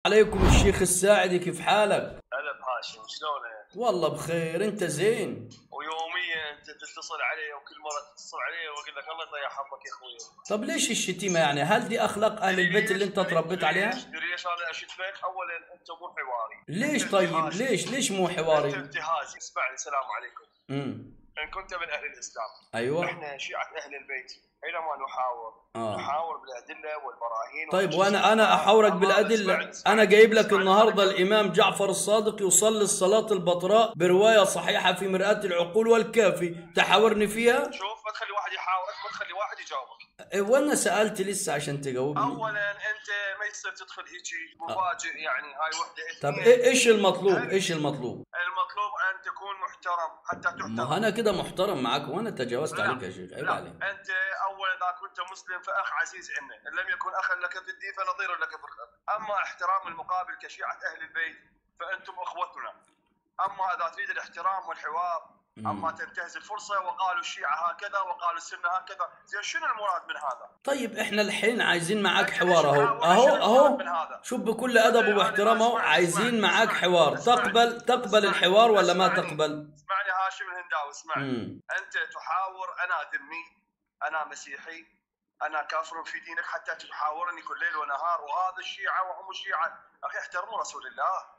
عليكم الشيخ الساعدي، كيف حالك؟ هلا بهاشم، شلونك؟ والله بخير، انت زين؟ ويوميا انت تتصل علي وكل مره تتصل علي واقول لك الله يطيح حظك يا اخوي. طب ليش الشتيمة يعني؟ هل دي اخلاق اهل البيت اللي انت تربيت عليها؟ تدري ليش انا اشتمك؟ اولا انت مو حواري. ليش طيب؟ ليش مو حواري؟ انت انتهازي. اسمعني، السلام عليكم. امم ان كنت من اهل الاسلام، ايوه. احنا شيعه اهل البيت حينما نحاور بالادله والبراهين. طيب وانا احاورك بالادله. انا جايب لك النهارده الامام جعفر الصادق يصلي الصلاه البطراء بروايه صحيحه في مرآة العقول والكافي، تحاورني فيها؟ شوف، ما تخلي واحد يحاورك، ما تخلي واحد يجاوبك. وانا سالت لسه عشان تجاوبني. اولا انت ما يصير تدخل هيجي مفاجئ، يعني هاي وحده طب اثنين. ايش المطلوب؟ ايش المطلوب؟ المطلوب ان تكون محترم حتى تحترم. ما انا كده محترم معاك وانا تجاوزت لا عليك يا شيخ، عيب لا، عليك. انت اولا اذا كنت مسلم فاخ عزيز عنا، ان لم يكن اخا لك في الدين فنظير لك في الخير. اما احترام المقابل كشيعه اهل البيت فانتم اخوتنا. اما اذا تريد الاحترام والحوار، اما تنتهز الفرصه وقالوا الشيعه هكذا وقالوا السنه هكذا، زين شنو المراد من هذا؟ طيب احنا الحين عايزين معاك حوار اهو شوف بكل ادب واحترام اهو عايزين معاك حوار. تقبل الحوار ولا ما تقبل؟ اسمعني هاشم الهنداوي، اسمعني. انت تحاور، انا ذمي، انا مسيحي، انا كافر في دينك حتى تحاورني كل ليل ونهار، وهذا الشيعه وهم الشيعه. اخي احترموا رسول الله.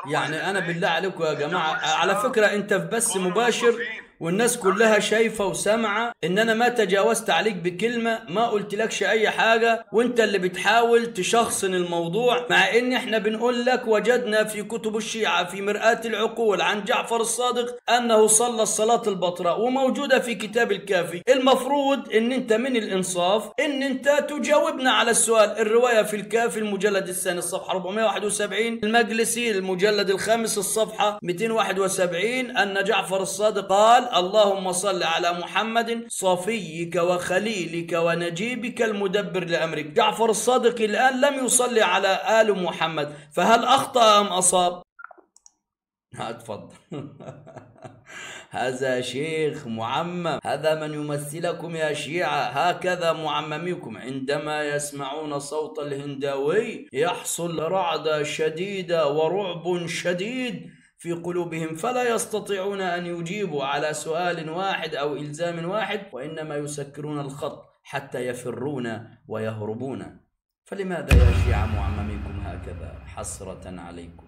يعني انا بالله عليكم يا جماعه، على فكره انت في بث مباشر والناس كلها شايفه وسامعه ان انا ما تجاوزت عليك بكلمه، ما قلت لكش اي حاجه، وانت اللي بتحاول تشخصن الموضوع، مع ان احنا بنقول لك وجدنا في كتب الشيعه في مرآة العقول عن جعفر الصادق انه صلى الصلاه البطراء، وموجوده في كتاب الكافي. المفروض ان انت من الانصاف ان انت تجاوبنا على السؤال. الروايه في الكافي المجلد الثاني الصفحه 471، المجلسي المجلد الخامس الصفحة 271، أن جعفر الصادق قال: اللهم صل على محمد صفيك وخليلك ونجيبك المدبر لأمرك. جعفر الصادق الآن لم يصلي على آل محمد، فهل أخطأ أم أصاب؟ اتفضل. هذا شيخ معمم، هذا من يمثلكم يا شيعة. هكذا معمميكم عندما يسمعون صوت الهنداوي يحصل رعدة شديدة ورعب شديد في قلوبهم، فلا يستطيعون أن يجيبوا على سؤال واحد أو إلزام واحد، وإنما يسكرون الخط حتى يفرون ويهربون. فلماذا يا شيعة معمميكم هكذا؟ حسرة عليكم.